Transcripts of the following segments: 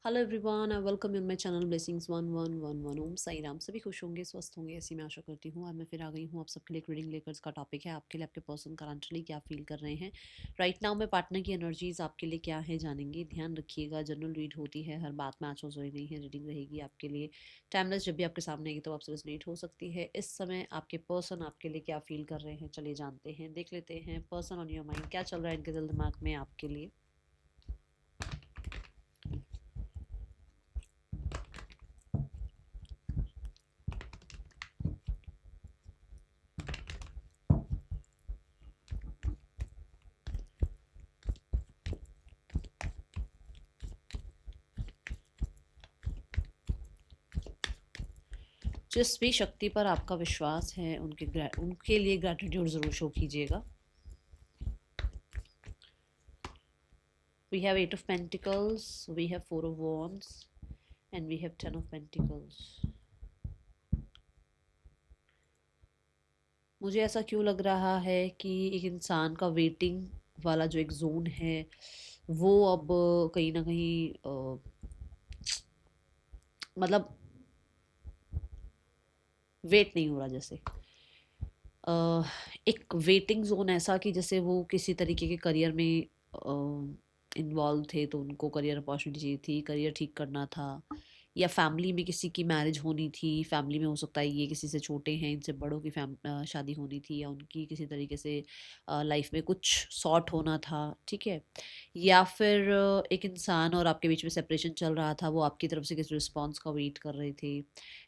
Hello everyone, I welcome you my channel blessings 1111। ओम साई राम। सभी खुश होंगे, स्वस्थ होंगे, ऐसी मैं आशा करती हूँ। और मैं फिर आ गई हूँ आप सबके लिए एक रीडिंग लेकर। इसका टॉपिक है आपके लिए आपके पर्सन करंटली क्या फील कर रहे हैं राइट नाउ में। पार्टनर की एनर्जीज आपके लिए क्या है जानेंगे। ध्यान रखिएगा, जनरल रीड होती है, हर बात में आंसर सोई नहीं है। रीडिंग रहेगी आपके लिए टाइमलेस, जब भी आपके सामने आएगी तो आपसे रेजोनेट हो सकती है। इस समय आपके पर्सन आपके लिए क्या फील कर रहे हैं, चलिए जानते हैं, देख लेते हैं। पर्सन ऑन योर माइंड, क्या चल रहा है इनके दिल दिमाग में आपके लिए। जिस भी शक्ति पर आपका विश्वास है उनके लिए ग्रैटिट्यूड ज़रूर शो कीजिएगा। We have Eight of Pentacles, we have Four of Wands, and we have Ten of Pentacles. मुझे ऐसा क्यों लग रहा है कि एक इंसान का वेटिंग वाला जो एक जोन है वो अब कहीं ना कहीं मतलब वेट नहीं हो रहा। जैसे एक वेटिंग जोन ऐसा कि जैसे वो किसी तरीके के करियर में इन्वॉल्व थे, तो उनको करियर अपॉर्चुनिटी चाहिए थी, करियर ठीक करना था, या फैमिली में किसी की मैरिज होनी थी। फैमिली में हो सकता है ये किसी से छोटे हैं, इनसे बड़ों की शादी होनी थी, या उनकी किसी तरीके से लाइफ में कुछ सॉर्ट होना था, ठीक है। या फिर एक इंसान और आपके बीच में सेपरेशन चल रहा था, वो आपकी तरफ से किसी रिस्पॉन्स का वेट कर रहे थे।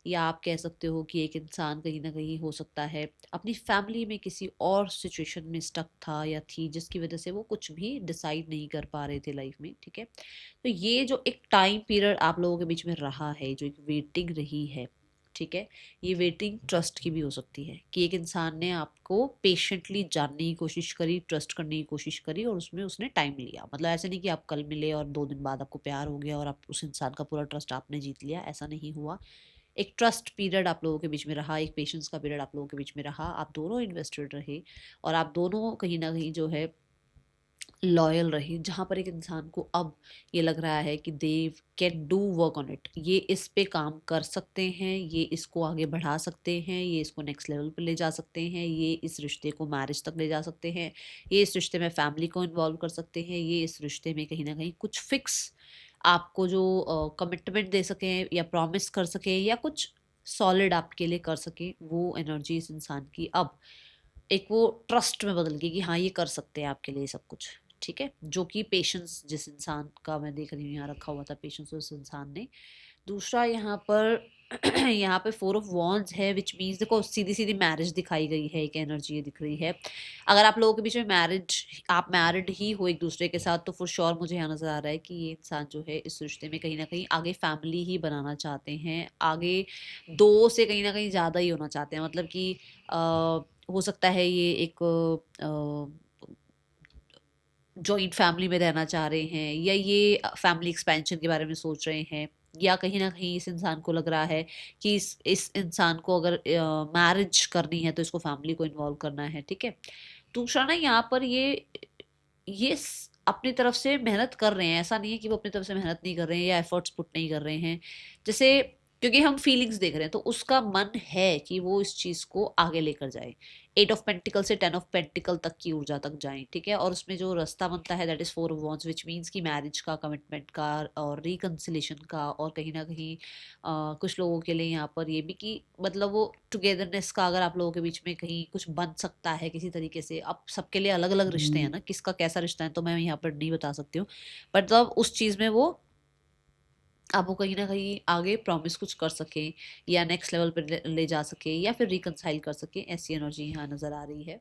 या आप कह सकते हो कि एक इंसान कहीं ना कहीं हो सकता है अपनी फैमिली में किसी और सिचुएशन में स्टक था या थी, जिसकी वजह से वो कुछ भी डिसाइड नहीं कर पा रहे थे लाइफ में, ठीक है। तो ये जो एक टाइम पीरियड आप लोगों के बीच में रहा है, जो एक वेटिंग रही है, ठीक है, ये वेटिंग ट्रस्ट की भी हो सकती है कि एक इंसान ने आपको पेशेंटली जानने की कोशिश करी, ट्रस्ट करने की कोशिश करी, और उसमें उसने टाइम लिया। मतलब ऐसे नहीं कि आप कल मिले और 2 दिन बाद आपको प्यार हो गया और आप उस इंसान का पूरा ट्रस्ट आपने जीत लिया, ऐसा नहीं हुआ। एक ट्रस्ट पीरियड आप लोगों के बीच में रहा, एक पेशेंस का पीरियड आप लोगों के बीच में रहा, आप दोनों इन्वेस्टेड रहे, और आप दोनों कहीं ना कहीं जो है लॉयल रहे। जहाँ पर एक इंसान को अब ये लग रहा है कि they can do work on it, ये इस पे काम कर सकते हैं, ये इसको आगे बढ़ा सकते हैं, ये इसको नेक्स्ट लेवल पे ले जा सकते हैं, ये इस रिश्ते को मैरिज तक ले जा सकते हैं, ये इस रिश्ते में फैमिली को इन्वॉल्व कर सकते हैं, ये इस रिश्ते में कहीं ना कहीं कुछ फिक्स आपको जो कमिटमेंट दे सकें या प्रॉमिस कर सकें या कुछ सॉलिड आपके लिए कर सकें। वो एनर्जी इस इंसान की अब एक वो ट्रस्ट में बदल गई कि हाँ ये कर सकते हैं आपके लिए सब कुछ, ठीक है। जो कि पेशेंस जिस इंसान का मैं देख रही हूँ यहाँ रखा हुआ था, पेशेंस उस इंसान ने। दूसरा यहाँ पर यहाँ पे फोर ऑफ वॉन्ड्स है, विच मीन्स देखो सीधी सीधी मैरिज दिखाई गई है, एक एनर्जी ये दिख रही है। अगर आप लोगों के बीच में मैरिज, आप मैरिड ही हो एक दूसरे के साथ, तो फॉर श्योर मुझे यहाँ नज़र आ रहा है कि ये इंसान जो है इस रिश्ते में कहीं ना कहीं आगे फैमिली ही बनाना चाहते हैं, आगे दो से कहीं ना कहीं ज़्यादा ही होना चाहते हैं। मतलब कि हो सकता है ये एक जॉइंट फैमिली में रहना चाह रहे हैं, या ये फैमिली एक्सपेंशन के बारे में सोच रहे हैं, या कहीं ना कहीं इस इंसान को लग रहा है कि इस इंसान को अगर मैरिज करनी है तो इसको फैमिली को इन्वॉल्व करना है, ठीक है। दूसरा ना यहाँ पर अपनी तरफ से मेहनत कर रहे हैं, ऐसा नहीं है कि वो अपनी तरफ से मेहनत नहीं कर रहे हैं या एफर्ट्स पुट नहीं कर रहे हैं। जैसे क्योंकि हम फीलिंग्स देख रहे हैं तो उसका मन है कि वो इस चीज को आगे लेकर जाए। 8 ऑफ पेंटिकल से 10 ऑफ पेंटिकल तक की ऊर्जा तक जाएं, ठीक है। और उसमें जो रास्ता बनता है that is four of wands, which means की मैरिज का, कमिटमेंट का, और रिकन्सिलेशन का, और कहीं ना कहीं कुछ लोगों के लिए यहाँ पर ये भी कि मतलब वो टुगेदरनेस का, अगर आप लोगों के बीच में कहीं कुछ बन सकता है किसी तरीके से। अब सबके लिए अलग अलग रिश्ते हैं ना, किसका कैसा रिश्ता है तो मैं यहाँ पर नहीं बता सकती हूँ, बट मतलब उस चीज़ में वो आप वो कहीं ना कहीं आगे प्रॉमिस कुछ कर सके, या नेक्स्ट लेवल पर ले जा सके, या फिर रिकनसाइल कर सके, ऐसी एनर्जी यहाँ नजर आ रही है।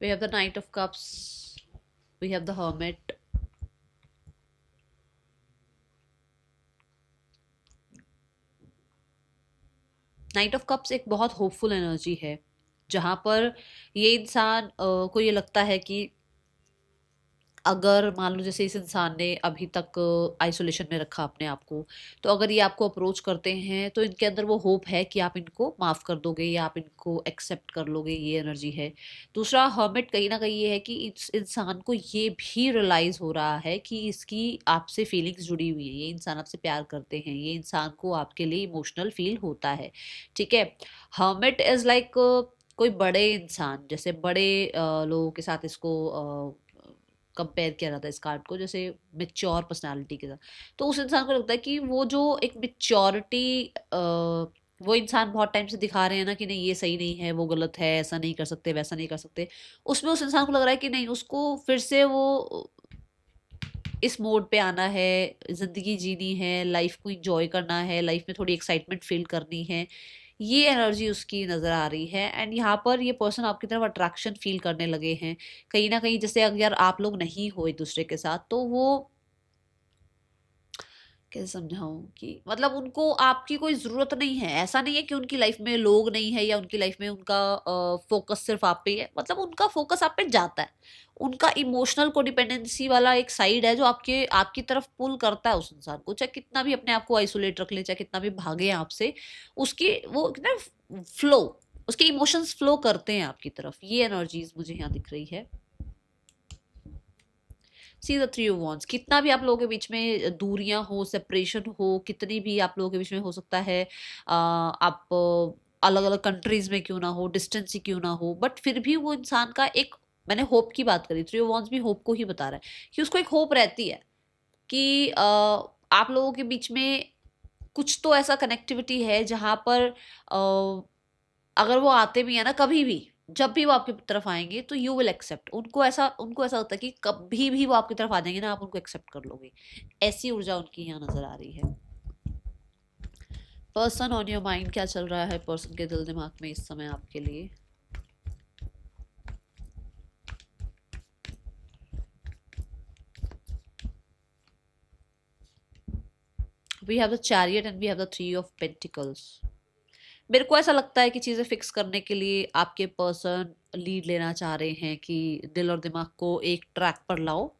We have the Knight of Cups. We have the Hermit. Night of cups एक बहुत होपफुल एनर्जी है, जहाँ पर ये इंसान को ये लगता है कि अगर मान लो जैसे इस इंसान ने अभी तक आइसोलेशन में रखा अपने आप को, तो अगर ये आपको अप्रोच करते हैं तो इनके अंदर वो होप है कि आप इनको माफ़ कर दोगे या आप इनको एक्सेप्ट कर लोगे, ये एनर्जी है। दूसरा हर्मिट कहीं ना कहीं ये है कि इस इंसान को ये भी रियलाइज़ हो रहा है कि इसकी आपसे फीलिंग्स जुड़ी हुई है, ये इंसान आपसे प्यार करते हैं, ये इंसान को आपके लिए इमोशनल फील होता है। ठीक है। हर्मिट इज़ लाइक कोई बड़े इंसान, जैसे बड़े लोगों के साथ इसको कंपेयर किया जाता है इस कार्ड को, जैसे मेच्योर पर्सनालिटी के साथ। तो उस इंसान को लगता है कि वो जो एक मेच्योरिटी वो इंसान बहुत टाइम से दिखा रहे हैं ना कि नहीं ये सही नहीं है, वो गलत है, ऐसा नहीं कर सकते, वैसा नहीं कर सकते, उसमें उस इंसान को लग रहा है कि नहीं, उसको फिर से वो इस मोड पे आना है, जिंदगी जीनी है, लाइफ को इंजॉय करना है, लाइफ में थोड़ी एक्साइटमेंट फील करनी है। ये एनर्जी उसकी नज़र आ रही है। एंड यहाँ पर ये पर्सन आपकी तरफ अट्रैक्शन फील करने लगे हैं कहीं ना कहीं। जैसे अगर आप लोग नहीं हो एक दूसरे के साथ, तो वो कैसे समझाऊं कि मतलब उनको आपकी कोई ज़रूरत नहीं है। ऐसा नहीं है कि उनकी लाइफ में लोग नहीं है या उनकी लाइफ में उनका फोकस सिर्फ आप पे ही है, मतलब उनका फोकस आप पे जाता है। उनका इमोशनल कोडिपेंडेंसी वाला एक साइड है जो आपके आपकी तरफ पुल करता है उस इंसान को, चाहे कितना भी अपने आप को आइसोलेट रख ले, चाहे कितना भी भागे आपसे, उसकी वो ना फ्लो, उसके इमोशंस फ्लो करते हैं आपकी तरफ। ये एनर्जीज मुझे यहाँ दिख रही है। See the three of wands, कितना भी आप लोगों के बीच में दूरियां हो, सेपरेशन हो, कितनी भी आप लोगों के बीच में हो सकता है, आप अलग अलग कंट्रीज में क्यों ना हो, डिस्टेंस ही क्यों ना हो, बट फिर भी वो इंसान का एक, मैंने होप की बात करी, थ्री ऑफ वॉन्ड्स भी होप को ही बता रहा है कि उसको एक होप रहती है कि आप लोगों के बीच में कुछ तो ऐसा कनेक्टिविटी है जहां पर अगर वो आते भी है ना कभी भी, जब भी वो आपकी तरफ आएंगे तो यू विल एक्सेप्ट। उनको ऐसा होता है कि कभी भी वो आपकी तरफ आ जाएंगे ना, आप उनको एक्सेप्ट कर लोगे। ऐसी ऊर्जा उनकी यहाँ नजर आ रही है। पर्सन ऑन योर माइंड, क्या चल रहा है पर्सन के दिल दिमाग में इस समय आपके लिए? We have the chariot and we have the three of pentacles. मेरे को ऐसा लगता है कि चीज़ें फिक्स करने के लिए आपके पर्सन लीड लेना चाह रहे हैं कि दिल और दिमाग को एक ट्रैक पर लाओ।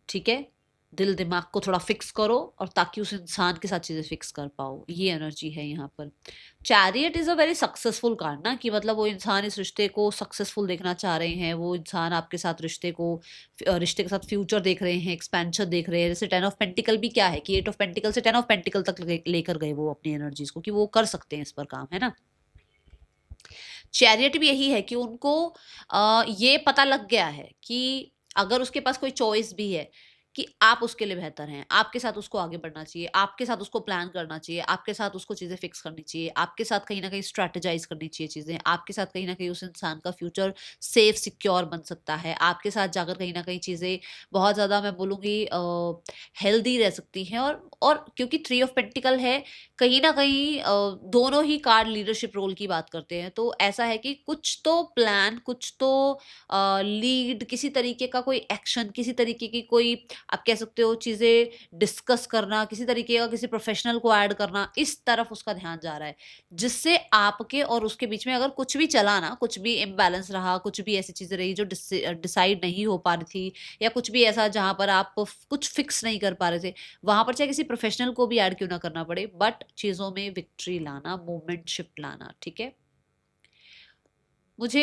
ठीक है, दिल दिमाग को थोड़ा फिक्स करो और ताकि उस इंसान के साथ चीज़ें फिक्स कर पाओ, ये एनर्जी है यहाँ पर। Chariot is a very successful card ना, कि मतलब वो इंसान इस रिश्ते को सक्सेसफुल देखना चाह रहे हैं, वो इंसान आपके साथ रिश्ते के साथ फ्यूचर देख रहे हैं, एक्सपेंशन देख रहे हैं। जैसे 10 ऑफ पेंटिकल भी क्या है कि 8 ऑफ पेंटिकल से 10 ऑफ पेंटिकल तक लेकर गए वो अपनी एनर्जीज को, कि वो कर सकते हैं इस पर काम, है ना। चैरियट भी यही है कि उनको ये पता लग गया है कि अगर उसके पास कोई चॉइस भी है कि आप उसके लिए बेहतर हैं, आपके साथ उसको आगे बढ़ना चाहिए, आपके साथ उसको प्लान करना चाहिए, आपके साथ उसको चीज़ें फिक्स करनी चाहिए, आपके साथ कहीं ना कहीं स्ट्रैटेजाइज करनी चाहिए चीज़ें, आपके साथ कहीं ना कहीं उस इंसान का फ्यूचर सेफ सिक्योर बन सकता है, आपके साथ जाकर कहीं ना कहीं चीज़ें बहुत ज़्यादा मैं बोलूँगी हेल्दी रह सकती हैं। और क्योंकि 3 ऑफ पेंटिकल है, कहीं न कहीं दोनों ही कार्ड लीडरशिप रोल की बात करते हैं। तो ऐसा है कि कुछ तो प्लान, कुछ तो लीड, किसी तरीके का कोई एक्शन, किसी तरीके की कोई आप कह सकते हो चीज़ें डिस्कस करना, किसी तरीके का किसी प्रोफ़ेशनल को ऐड करना, इस तरफ उसका ध्यान जा रहा है। जिससे आपके और उसके बीच में अगर कुछ भी चला ना, कुछ भी इम्बैलेंस रहा, कुछ भी ऐसी चीज़ें रही जो डिसाइड नहीं हो पा रही थी, या कुछ भी ऐसा जहाँ पर आप कुछ फिक्स नहीं कर पा रहे थे, वहां पर चाहे किसी प्रोफेशनल को भी ऐड क्यों ना करना पड़े, बट चीजों में विक्ट्री लाना, मूवमेंट शिफ्ट लाना। ठीक है। मुझे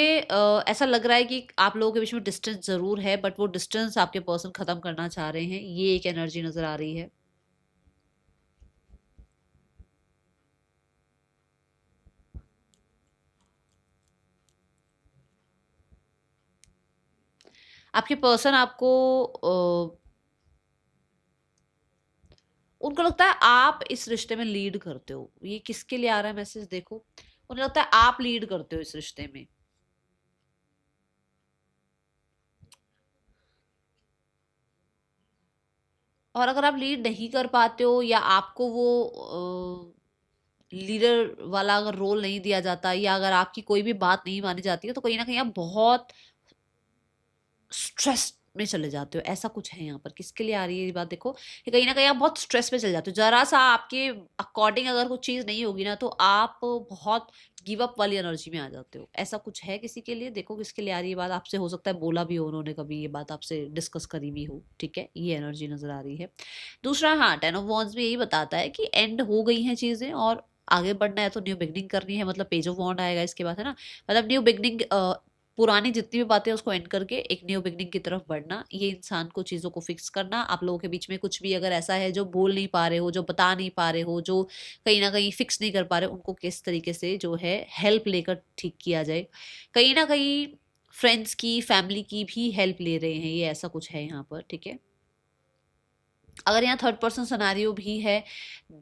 ऐसा लग रहा है कि आप लोगों के बीच में डिस्टेंस जरूर है, बट वो डिस्टेंस आपके पर्सन खत्म करना चाह रहे हैं, ये एक एनर्जी नजर आ रही है। आपके पर्सन आपको उनको लगता है आप इस रिश्ते में लीड करते हो। ये किसके लिए आ रहा है मैसेज देखो, उन्हें लगता है आप लीड करते हो इस रिश्ते में। और अगर आप लीड नहीं कर पाते हो या आपको वो लीडर वाला अगर रोल नहीं दिया जाता, या अगर आपकी कोई भी बात नहीं मानी जाती है, तो कहीं ना कहीं आप बहुत स्ट्रेस में चले जाते हो, ऐसा कुछ है यहाँ पर। किसके लिए आ रही है ये बात देखो, कि कहीं ना कहीं आप बहुत स्ट्रेस में चले जाते हो, जरा सा आपके अकॉर्डिंग अगर कुछ चीज़ नहीं होगी ना तो आप बहुत गिव अप वाली एनर्जी में आ जाते हो, ऐसा कुछ है किसी के लिए। देखो किसके लिए आ रही है बात, आपसे हो सकता है बोला भी हो उन्होंने, कभी ये बात आपसे डिस्कस करी भी हो, ठीक है, ये एनर्जी नजर आ रही है। दूसरा, हाँ, टेन ऑफ वॉन्ड्स भी यही बताता है कि एंड हो गई हैं चीज़ें और आगे बढ़ना है, तो न्यू बिगनिंग करनी है, मतलब पेज ऑफ वॉन्ड आएगा इसके बाद, है ना, मतलब न्यू बिगनिंग, पुरानी जितनी भी बातें उसको एंड करके एक न्यू बिगनिंग की तरफ बढ़ना, ये इंसान को चीज़ों को फिक्स करना। आप लोगों के बीच में कुछ भी अगर ऐसा है जो बोल नहीं पा रहे हो, जो बता नहीं पा रहे हो, जो कहीं ना कहीं फिक्स नहीं कर पा रहे हो, उनको किस तरीके से जो है हेल्प लेकर ठीक किया जाए। कहीं ना कहीं फ्रेंड्स की, फैमिली की भी हेल्प ले रहे हैं, ये ऐसा कुछ है यहाँ पर, ठीक है। अगर यहाँ थर्ड पर्सन सिनेरियो भी है,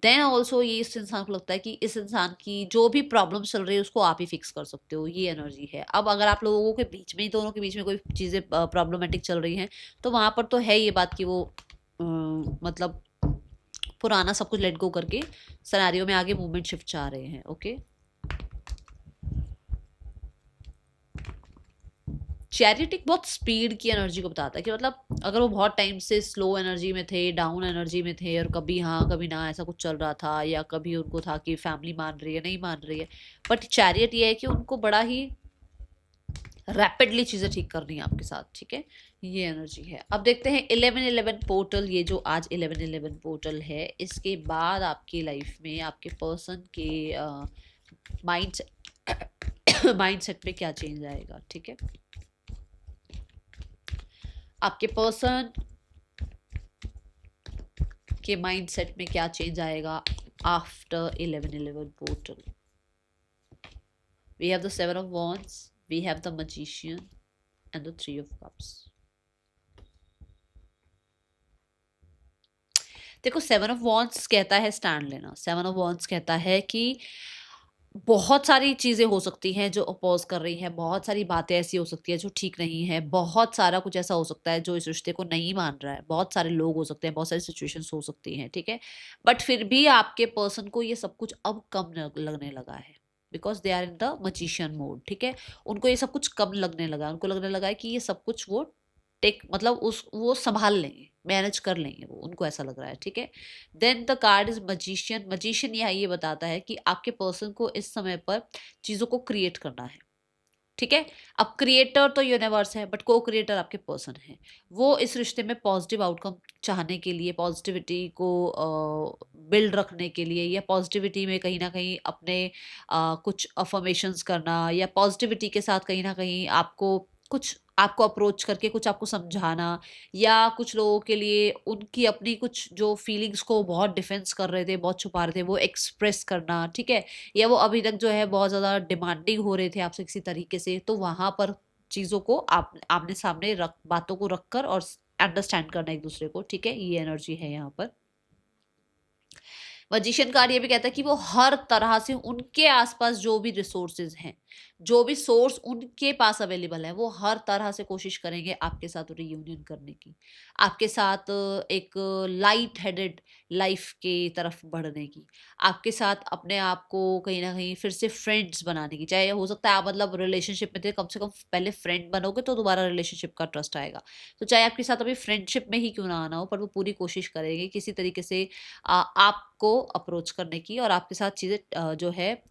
देन ऑल्सो ये इस इंसान को लगता है कि इस इंसान की जो भी प्रॉब्लम चल रही है उसको आप ही फिक्स कर सकते हो, ये एनर्जी है। अब अगर आप लोगों के बीच में ही, दोनों के बीच में कोई चीज़ें प्रॉब्लमेटिक चल रही हैं, तो वहाँ पर तो है ये बात कि वो मतलब पुराना सब कुछ लेट गो करके सिनेरियो में आगे मूवमेंट शिफ्ट चाह रहे हैं, ओके। चैरिटिक बहुत स्पीड की एनर्जी को बताता है, कि मतलब अगर वो बहुत टाइम से स्लो एनर्जी में थे, डाउन एनर्जी में थे, और कभी हाँ कभी ना ऐसा कुछ चल रहा था, या कभी उनको था कि फैमिली मान रही है, नहीं मान रही है, बट चैरियट ये है कि उनको बड़ा ही रैपिडली चीज़ें ठीक करनी है आपके साथ, ठीक है, ये एनर्जी है। अब देखते हैं 11-11 पोर्टल, ये जो आज 11-11 पोर्टल है, इसके बाद आपकी लाइफ में आपके पर्सन के माइंड माइंडसेट में क्या चेंज आएगा, ठीक है। आपके पर्सन के माइंडसेट में क्या चेंज आएगा after 11-11 portal. We have the Seven of Wands, we have the Magician and the Three of Cups. देखो, सेवन ऑफ वॉन्ड्स कहता है स्टैंड लेना, सेवन ऑफ वॉन्ड्स कहता है कि बहुत सारी चीज़ें हो सकती हैं जो अपोज कर रही हैं, बहुत सारी बातें ऐसी हो सकती है जो ठीक नहीं है, बहुत सारा कुछ ऐसा हो सकता है जो इस रिश्ते को नहीं मान रहा है, बहुत सारे लोग हो सकते हैं, बहुत सारी सिचुएशंस हो सकती हैं, ठीक है। बट फिर भी आपके पर्सन को ये सब कुछ अब कम लगने लगा है, because they are in the magician mode, ठीक है। उनको ये सब कुछ कम लगने लगा, उनको लगने लगा है कि ये सब कुछ वो टेक मतलब उस वो संभाल लेंगे, मैनेज कर लेंगे, वो उनको ऐसा लग रहा है, ठीक है। Then the card is magician. Magician यहाँ ये बताता है कि आपके पर्सन को इस समय पर चीज़ों को क्रिएट करना है, ठीक है। अब क्रिएटर तो यूनिवर्स है, बट को क्रिएटर आपके पर्सन है। वो इस रिश्ते में पॉजिटिव आउटकम चाहने के लिए, पॉजिटिविटी को बिल्ड रखने के लिए, या पॉजिटिविटी में कहीं ना कहीं अपने कुछ अफर्मेशंस करना, या पॉजिटिविटी के साथ कहीं ना कहीं आपको कुछ आपको अप्रोच करके कुछ आपको समझाना, या कुछ लोगों के लिए उनकी अपनी कुछ जो फीलिंग्स को बहुत डिफेंस कर रहे थे, बहुत छुपा रहे थे, वो एक्सप्रेस करना, ठीक है। या वो अभी तक जो है बहुत ज़्यादा डिमांडिंग हो रहे थे आपसे किसी तरीके से, तो वहाँ पर चीज़ों को आप आमने सामने रख, बातों को रख कर और अंडरस्टैंड करना एक दूसरे को, ठीक है, ये एनर्जी है यहाँ पर। मजिशियन कार्ड ये भी कहता है कि वो हर तरह से उनके आसपास जो भी रिसोर्सेज हैं, जो भी सोर्स उनके पास अवेलेबल है, वो हर तरह से कोशिश करेंगे आपके साथ रियूनियन करने की, आपके साथ एक लाइट हेडेड लाइफ के तरफ बढ़ने की, आपके साथ अपने आप को कहीं ना कहीं फिर से फ्रेंड्स बनाने की। चाहे हो सकता है आप मतलब रिलेशनशिप में थे, कम से कम पहले फ्रेंड बनोगे तो दोबारा रिलेशनशिप का ट्रस्ट आएगा। तो चाहे आपके साथ अभी फ्रेंडशिप में ही क्यों ना आना हो, पर वो पूरी कोशिश करेंगे किसी तरीके से आपको अप्रोच करने की, और आपके साथ चीज़ें जो है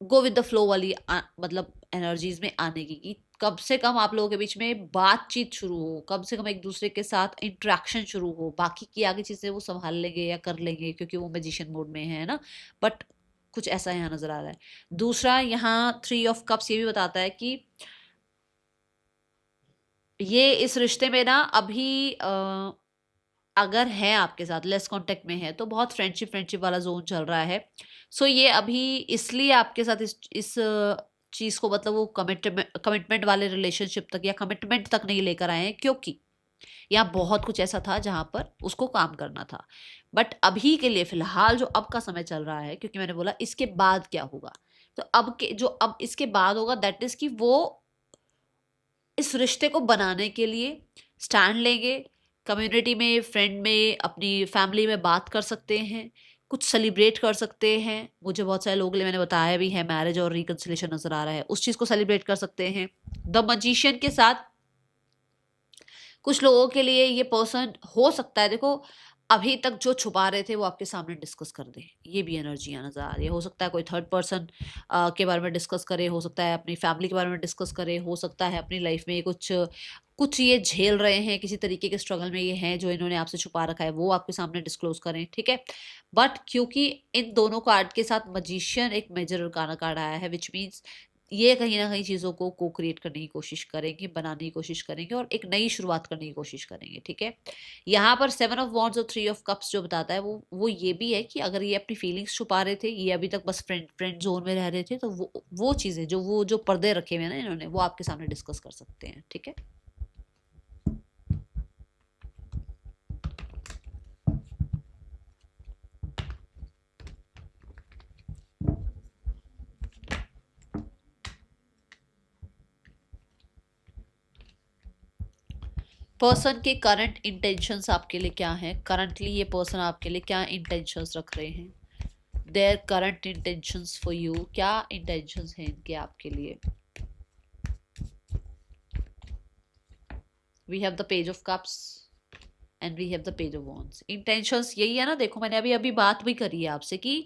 गो विद द फ्लो वाली मतलब एनर्जीज में आने की, कि कम से कम आप लोगों के बीच में बातचीत शुरू हो, कम से कम एक दूसरे के साथ इंट्रैक्शन शुरू हो। बाकी की आगे चीज़ें वो संभाल लेंगे या कर लेंगे, क्योंकि वो मैजिशियन मोड में है ना, बट कुछ ऐसा यहाँ नजर आ रहा है। दूसरा, यहाँ 3 ऑफ कप्स ये भी बताता है कि ये इस रिश्ते में ना अभी अगर है आपके साथ लेस कांटेक्ट में है, तो बहुत फ्रेंडशिप फ्रेंडशिप वाला जोन चल रहा है। सो ये अभी इसलिए आपके साथ इस चीज़ को मतलब वो कमिटमेंट वाले रिलेशनशिप तक या कमिटमेंट तक नहीं लेकर आए हैं, क्योंकि यहाँ बहुत कुछ ऐसा था जहाँ पर उसको काम करना था। बट अभी के लिए फिलहाल जो अब का समय चल रहा है, क्योंकि मैंने बोला इसके बाद क्या होगा, तो अब के जो अब इसके बाद होगा दैट इज कि वो इस रिश्ते को बनाने के लिए स्टैंड लेंगे, कम्युनिटी में, फ्रेंड में, अपनी फैमिली में बात कर सकते हैं, कुछ सेलिब्रेट कर सकते हैं। मुझे बहुत सारे लोग मैंने बताया भी है, मैरिज और रिकन्सिलेशन नजर आ रहा है, उस चीज़ को सेलिब्रेट कर सकते हैं। द मजिशियन के साथ कुछ लोगों के लिए ये पर्सन हो सकता है, देखो अभी तक जो छुपा रहे थे वो आपके सामने डिस्कस कर दे, ये भी एनर्जियां नजर आ रही है। हो सकता है कोई थर्ड पर्सन के बारे में डिस्कस करे, हो सकता है अपनी फैमिली के बारे में डिस्कस करे, हो सकता है अपनी लाइफ में कुछ कुछ ये झेल रहे हैं, किसी तरीके के स्ट्रगल में ये हैं जो इन्होंने आपसे छुपा रखा है, वो आपके सामने डिस्क्लोज करें, ठीक है। बट क्योंकि इन दोनों कार्ड के साथ मजिशियन एक मेजर अरकाना कार्ड आया है, विच मीन्स ये कहीं ना कहीं चीज़ों को को क्रिएट करने की कोशिश करेंगे, बनाने की कोशिश करेंगे और एक नई शुरुआत करने की कोशिश करेंगे, ठीक है। यहाँ पर 7 ऑफ वॉन्ड्स और 3 ऑफ कप्स जो बताता है वो ये भी है कि अगर ये अपनी फीलिंग्स छुपा रहे थे, ये अभी तक बस फ्रेंड जोन में रह रहे थे, तो वो चीज़ें जो पर्दे रखे हुए हैं ना इन्होंने, वो आपके सामने डिस्कस कर सकते हैं, ठीक है। पर्सन के करंट इंटेंशंस आपके लिए क्या हैं? करंटली ये पर्सन आपके लिए क्या इंटेंशंस रख रहे हैं? Their current intentions for you, क्या इंटेंशंस हैं इनके आपके लिए? We have the page of cups and we have the page of wands. Intentions यही है ना, देखो मैंने अभी अभी बात भी करी है आपसे कि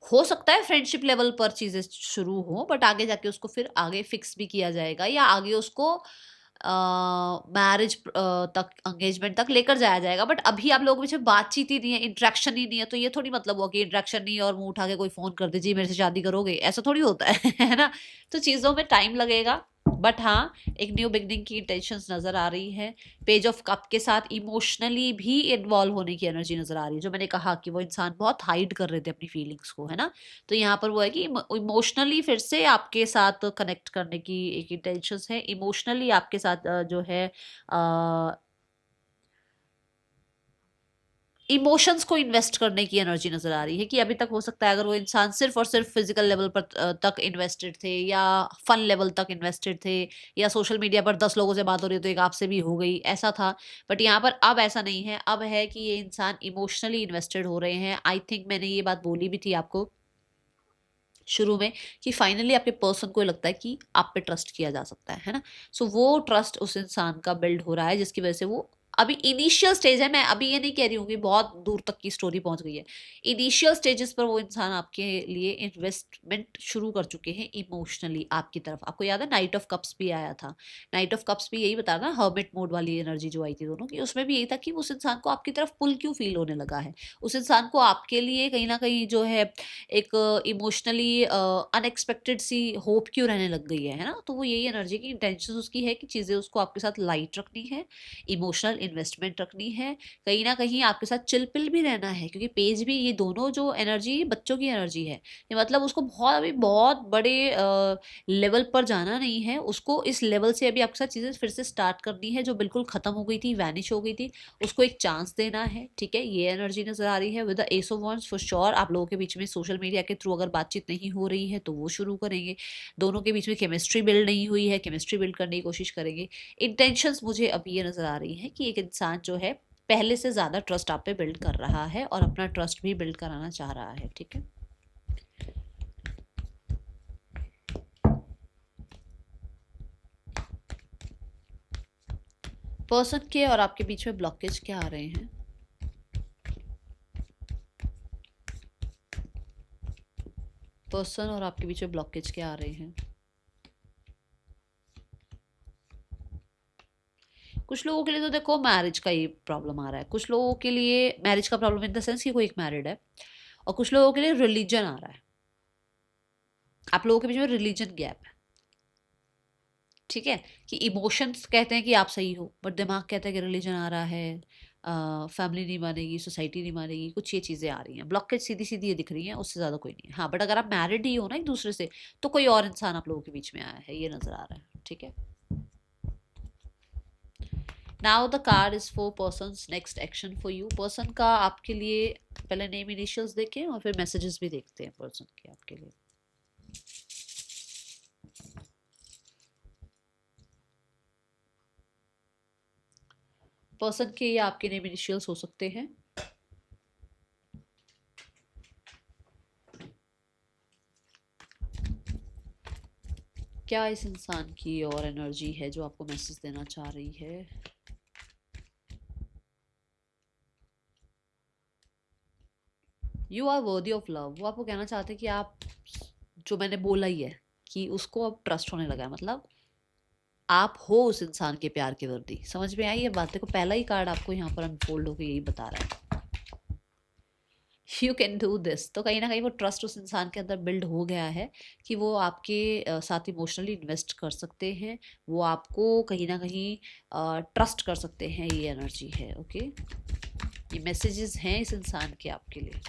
हो सकता है फ्रेंडशिप लेवल पर चीजें शुरू हो, बट आगे जाके उसको फिर आगे फिक्स भी किया जाएगा या आगे उसको मैरिज तक, एंगेजमेंट तक लेकर जाया जाएगा। बट अभी आप लोगों के बीच में बातचीत ही नहीं है, इंटरेक्शन ही नहीं है, तो ये थोड़ी मतलब हुआ कि इंटरेक्शन नहीं है और मुंह उठा के कोई फोन कर दीजिए मेरे से शादी करोगे, ऐसा थोड़ी होता है है ना। तो चीजों में टाइम लगेगा, बट हाँ एक न्यू बिगनिंग की इंटेंशंस नजर आ रही है। पेज ऑफ कप के साथ इमोशनली भी इन्वॉल्व होने की एनर्जी नजर आ रही है, जो मैंने कहा कि वो इंसान बहुत हाइड कर रहे थे अपनी फीलिंग्स को, है ना। तो यहाँ पर वो है कि इमोशनली फिर से आपके साथ कनेक्ट करने की एक इंटेंशंस है, इमोशनली आपके साथ जो है इमोशंस को इन्वेस्ट करने की एनर्जी नजर आ रही है। कि अभी तक हो सकता है अगर वो इंसान सिर्फ और सिर्फ फिजिकल लेवल पर तक इन्वेस्टेड थे, या फन लेवल तक इन्वेस्टेड थे, या सोशल मीडिया पर 10 लोगों से बात हो रही है तो एक आपसे भी हो गई, ऐसा था। बट यहाँ पर अब ऐसा नहीं है, अब है कि ये इंसान इमोशनली इन्वेस्टेड हो रहे हैं। आई थिंक मैंने ये बात बोली भी थी आपको शुरू में कि फाइनली आपके पर्सन को लगता है कि आप पे ट्रस्ट किया जा सकता है ना। सो वो ट्रस्ट उस इंसान का बिल्ड हो रहा है, जिसकी वजह से वो अभी इनिशियल स्टेज है। मैं अभी ये नहीं कह रही हूँ कि बहुत दूर तक की स्टोरी पहुंच गई है, इनिशियल स्टेजेस पर वो इंसान आपके लिए इन्वेस्टमेंट शुरू कर चुके हैं इमोशनली आपकी तरफ। आपको याद है नाइट ऑफ कप्स भी आया था, नाइट ऑफ कप्स भी यही बता रहा था, हर्मिट मोड वाली एनर्जी जो आई थी दोनों की, उसमें भी यही था कि उस इंसान को आपकी तरफ पुल क्यों फील होने लगा है, उस इंसान को आपके लिए कहीं ना कहीं जो है एक इमोशनली अनएक्सपेक्टेड सी होप क्यों रहने लग गई है ना। तो वो यही एनर्जी की इंटेंशन उसकी है कि चीज़ें उसको आपके साथ लाइट रखनी है, इमोशनल इन्वेस्टमेंट रखनी है, कहीं ना कहीं आपके साथ चिल पिल भी रहना है। क्योंकि पेज भी, ये दोनों जो एनर्जी बच्चों की एनर्जी है, ये मतलब उसको बहुत अभी बहुत बड़े लेवल पर जाना नहीं है, उसको इस लेवल से अभी आपके साथ चीज़ें फिर से स्टार्ट करनी है, जो बिल्कुल ख़त्म हो गई थी, वैनिश हो गई थी, उसको एक चांस देना है, ठीक है। ये एनर्जी नजर आ रही है with the S of wands. For sure आप लोगों के बीच में सोशल मीडिया के थ्रू अगर बातचीत नहीं हो रही है तो वो शुरू करेंगे, दोनों के बीच में केमिस्ट्री बिल्ड नहीं हुई है, केमिस्ट्री बिल्ड करने की कोशिश करेंगे। इंटेंशंस मुझे अभी ये नजर आ रही है कि एक इंसान जो है पहले से ज्यादा ट्रस्ट आप पे बिल्ड कर रहा है और अपना ट्रस्ट भी बिल्ड कराना चाह रहा है, ठीक है। पर्सन के और आपके बीच में ब्लॉकेज क्या आ रहे हैं? पर्सन और आपके बीच में ब्लॉकेज क्या आ रहे हैं? कुछ लोगों के लिए तो देखो मैरिज का ही प्रॉब्लम आ रहा है, कुछ लोगों के लिए मैरिज का प्रॉब्लम इन द सेंस कि कोई एक मैरिड है, और कुछ लोगों के लिए रिलीजन आ रहा है। आप लोगों के बीच में रिलीजन गैप है, ठीक है। कि इमोशंस कहते हैं कि आप सही हो, बट दिमाग कहता है कि रिलीजन आ रहा है, फैमिली नहीं मानेगी, सोसाइटी नहीं मानेगी, कुछ ये चीज़ें आ रही हैं। ब्लॉकेज सीधी सीधी ये दिख रही हैं, उससे ज़्यादा कोई नहीं है। हाँ बट अगर आप मैरिड ही हो ना एक दूसरे से, तो कोई और इंसान आप लोगों के बीच में आया है, ये नज़र आ रहा है, ठीक है। Now the card is for persons next action for you. Person का आपके लिए पहले नेम इनिशियल्स देखें और फिर मैसेजेस भी देखते हैं पर्सन के आपके लिए। पर्सन के या आपके नेम इनिशियल्स हो सकते हैं। क्या इस इंसान की और एनर्जी है जो आपको मैसेज देना चाह रही है? You are worthy of love. वो आपको कहना चाहते हैं कि आप, जो मैंने बोला ही है कि उसको अब ट्रस्ट होने लगा है, मतलब आप हो उस इंसान के प्यार के वर्दी। समझ में आई ये बात? देखो पहला ही कार्ड आपको यहाँ पर अनफोल्ड होकर यही बता रहा है, यू कैन डू दिस। तो कहीं ना कहीं वो ट्रस्ट उस इंसान के अंदर बिल्ड हो गया है कि वो आपके साथ इमोशनली इन्वेस्ट कर सकते हैं, वो आपको कहीं ना कहीं ट्रस्ट कर सकते हैं। ये एनर्जी है, ओके। ये मैसेजेस हैं इस इंसान के आपके लिए।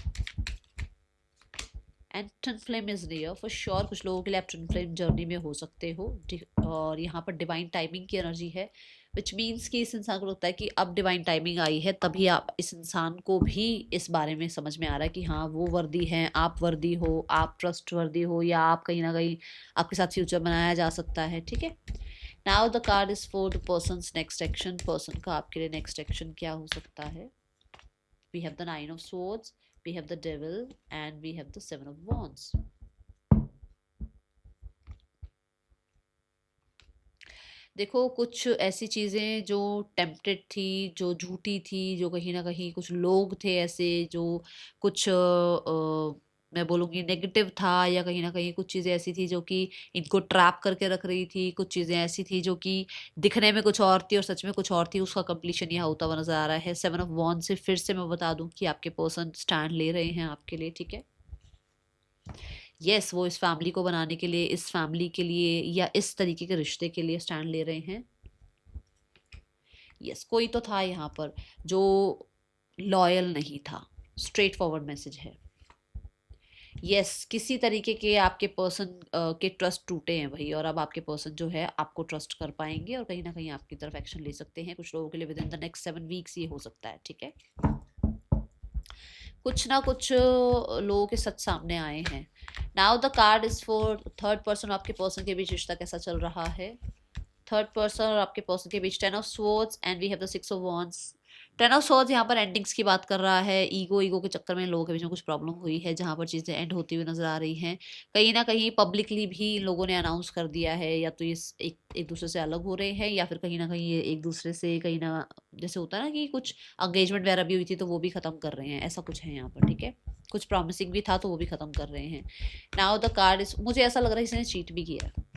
And twin flame is near for sure. कुछ लोगों के लिए आप ट्विन फ्लेम जर्नी में हो सकते हो। और यहाँ पर डिवाइन टाइमिंग की एनर्जी है, विच मीन्स कि इस इंसान को लगता है कि अब डिवाइन टाइमिंग आई है, तभी आप इस इंसान को भी इस बारे में समझ में आ रहा है कि हाँ वो वर्दी हैं, आप वर्दी हो, आप ट्रस्ट वर्दी हो, या आप कहीं ना कहीं आपके साथ फ्यूचर बनाया जा सकता है, ठीक है। Now the card is for the persons next action. Person का आपके लिए नेक्स्ट एक्शन क्या हो सकता है? We have the Nine of Swords, we have the Devil, and we have the Seven of Wands. देखो कुछ ऐसी चीज़ें जो टेम्पटेड थी, जो झूठी थी, जो कहीं ना कहीं कुछ लोग थे ऐसे जो कुछ मैं बोलूँगी नेगेटिव था, या कहीं ना कहीं कुछ चीज़ें ऐसी थी जो कि इनको ट्रैप करके रख रही थी। कुछ चीज़ें ऐसी थी जो कि दिखने में कुछ और थी और सच में कुछ और थी। उसका कंप्लीशन यहाँ होता हुआ नजर आ रहा है। सेवन ऑफ वॉन्ड से फिर से मैं बता दूं कि आपके पर्सन स्टैंड ले रहे हैं आपके लिए, ठीक है। यस, वो इस फैमिली को बनाने के लिए, इस फैमिली के लिए, या इस तरीके के रिश्ते के लिए स्टैंड ले रहे हैं। यस, कोई तो था यहाँ पर जो लॉयल नहीं था। स्ट्रेट फॉरवर्ड मैसेज है। यस, किसी तरीके के आपके पर्सन के ट्रस्ट टूटे हैं भाई, और अब आपके पर्सन जो है आपको ट्रस्ट कर पाएंगे और कहीं ना कहीं आपकी तरफ एक्शन ले सकते हैं। कुछ लोगों के लिए with in the next 7 weeks ये हो सकता है, ठीक है। कुछ ना कुछ लोगों के सच सामने आए हैं। Now the card is for third person. आपके पर्सन के बीच रिश्ता कैसा चल रहा है? थर्ड पर्सन और आपके पर्सन के बीच 10 of Swords and we have the 6 of Wands। 10 of Swords यहाँ पर एंडिंग्स की बात कर रहा है। ईगो के चक्कर में लोगों के बीच में कुछ प्रॉब्लम हुई है, जहाँ पर चीज़ें एंड होती हुई नजर आ रही हैं। कहीं ना कहीं पब्लिकली भी इन लोगों ने अनाउंस कर दिया है, या तो ये एक दूसरे से अलग हो रहे हैं, या फिर कहीं ना कहीं ये एक दूसरे से कहीं ना, जैसे होता है ना कि कुछ एंगेजमेंट वगैरह भी हुई थी तो वो भी खत्म कर रहे हैं, ऐसा कुछ है यहाँ पर, ठीक है। कुछ प्रॉमिसिंग भी था तो वो भी खत्म कर रहे हैं। नाउ द कार्ड इज, मुझे ऐसा लग रहा है इसने चीट भी किया है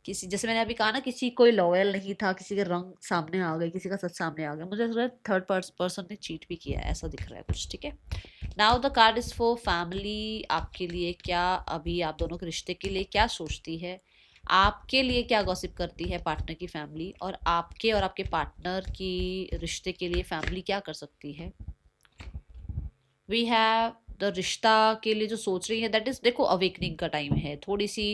किसी, जैसे मैंने अभी कहा ना, किसी कोई लॉयल नहीं था, किसी के रंग सामने आ गए, किसी का सच सामने आ गया। मुझे लग रहा है थर्ड पर्सन ने चीट भी किया है, ऐसा दिख रहा है कुछ, ठीक है। Now the card is for family. आपके लिए क्या, अभी आप दोनों के रिश्ते के लिए क्या सोचती है? आपके लिए क्या गॉसिप करती है पार्टनर की फैमिली, और आपके और आपके पार्टनर की रिश्ते के लिए फैमिली क्या कर सकती है? वी हैव द रिश्ता के लिए जो सोच रही है, दैट इज, देखो अवेकनिंग का टाइम है। थोड़ी सी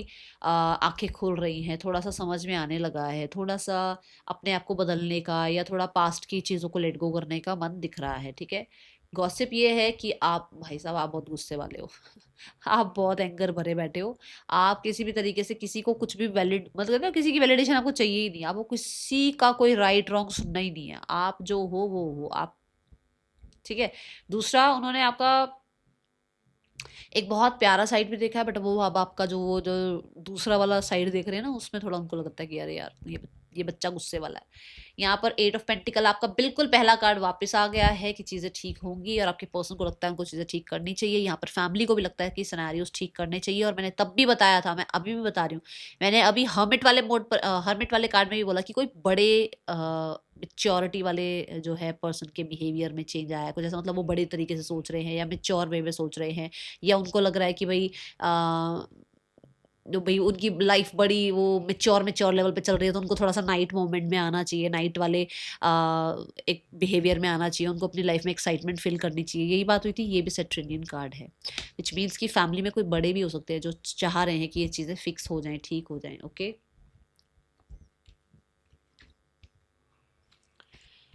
आंखें खुल रही हैं, थोड़ा सा समझ में आने लगा है, थोड़ा सा अपने आप को बदलने का, या थोड़ा पास्ट की चीज़ों को लेट गो करने का मन दिख रहा है, ठीक है। गॉसिप ये है कि आप भाई साहब, आप बहुत गुस्से वाले हो। आप बहुत एंगर भरे बैठे हो। आप किसी भी तरीके से किसी को कुछ भी वैलिड, मतलब ना, किसी की वैलिडेशन आपको चाहिए ही नहीं। आपको किसी का कोई राइट रॉन्ग सुनना ही नहीं है। आप जो हो वो हो आप, ठीक है। दूसरा, उन्होंने आपका एक बहुत प्यारा साइड भी देखा है, बट वो अब आपका जो वो जो दूसरा वाला साइड देख रहे हैं ना, उसमें थोड़ा उनको लगता है कि अरे यार ये बच्चा गुस्से वाला है। यहाँ पर 8 of Pentacle आपका बिल्कुल पहला कार्ड वापस आ गया है कि चीज़ें ठीक होंगी, और आपके पर्सन को लगता है उनको चीज़ें ठीक करनी चाहिए। यहाँ पर फैमिली को भी लगता है कि सिनेरियोस ठीक करने चाहिए। और मैंने तब भी बताया था, मैं अभी भी बता रही हूँ, मैंने अभी हर्मिट वाले मोड पर, हर्मिट वाले कार्ड में भी बोला कि कोई बड़े मेच्योरिटी वाले जो है पर्सन के बिहेवियर में चेंज आया है कुछ ऐसा, मतलब वो बड़े तरीके से सोच रहे हैं, या मेच्योर वे में सोच रहे हैं, या उनको लग रहा है कि भाई जो भाई उनकी लाइफ बड़ी वो मेच्योर लेवल पे चल रही है, तो उनको थोड़ा सा नाइट मोमेंट में आना चाहिए, नाइट वाले एक बिहेवियर में आना चाहिए, उनको अपनी लाइफ में एक्साइटमेंट फील करनी चाहिए। यही बात हुई थी। ये भी सेट्रेनियन कार्ड है, विच मीन्स कि फैमिली में कोई बड़े भी हो सकते हैं जो चाह रहे हैं कि ये चीज़ें फिक्स हो जाएं, ठीक हो जाएं, okay.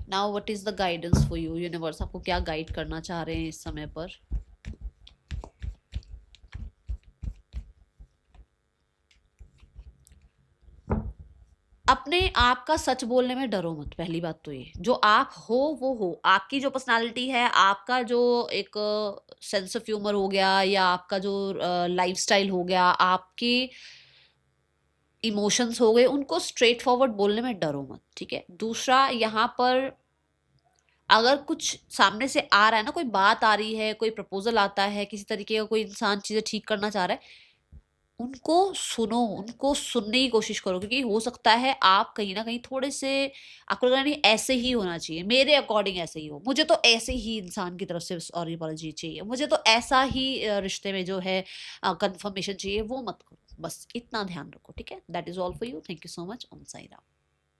Now what is the guidance for you? Universe आपको क्या गाइड करना चाह रहे हैं इस समय पर? अपने आप का सच बोलने में डरो मत। पहली बात तो ये, जो आप हो वो हो। आपकी जो पर्सनालिटी है, आपका जो एक सेंस ऑफ ह्यूमर हो गया, या आपका जो लाइफस्टाइल हो गया, आपके इमोशंस हो गए, उनको स्ट्रेट फॉरवर्ड बोलने में डरो मत, ठीक है। दूसरा, यहाँ पर अगर कुछ सामने से आ रहा है ना, कोई बात आ रही है, कोई प्रपोजल आता है, किसी तरीके का कोई इंसान चीजें ठीक करना चाह रहा है, उनको सुनो, उनको सुनने की कोशिश करो, क्योंकि हो सकता है आप कहीं ना कहीं थोड़े से, आपको लग रहा नहीं ऐसे ही होना चाहिए, मेरे अकॉर्डिंग ऐसे ही हो, मुझे तो ऐसे ही इंसान की तरफ से सॉरी अपॉलॉजी चाहिए, मुझे तो ऐसा ही रिश्ते में जो है कंफर्मेशन चाहिए, वो मत करो। बस इतना ध्यान रखो, ठीक है? That is all for you. Thank you so much. Om Sai Ram.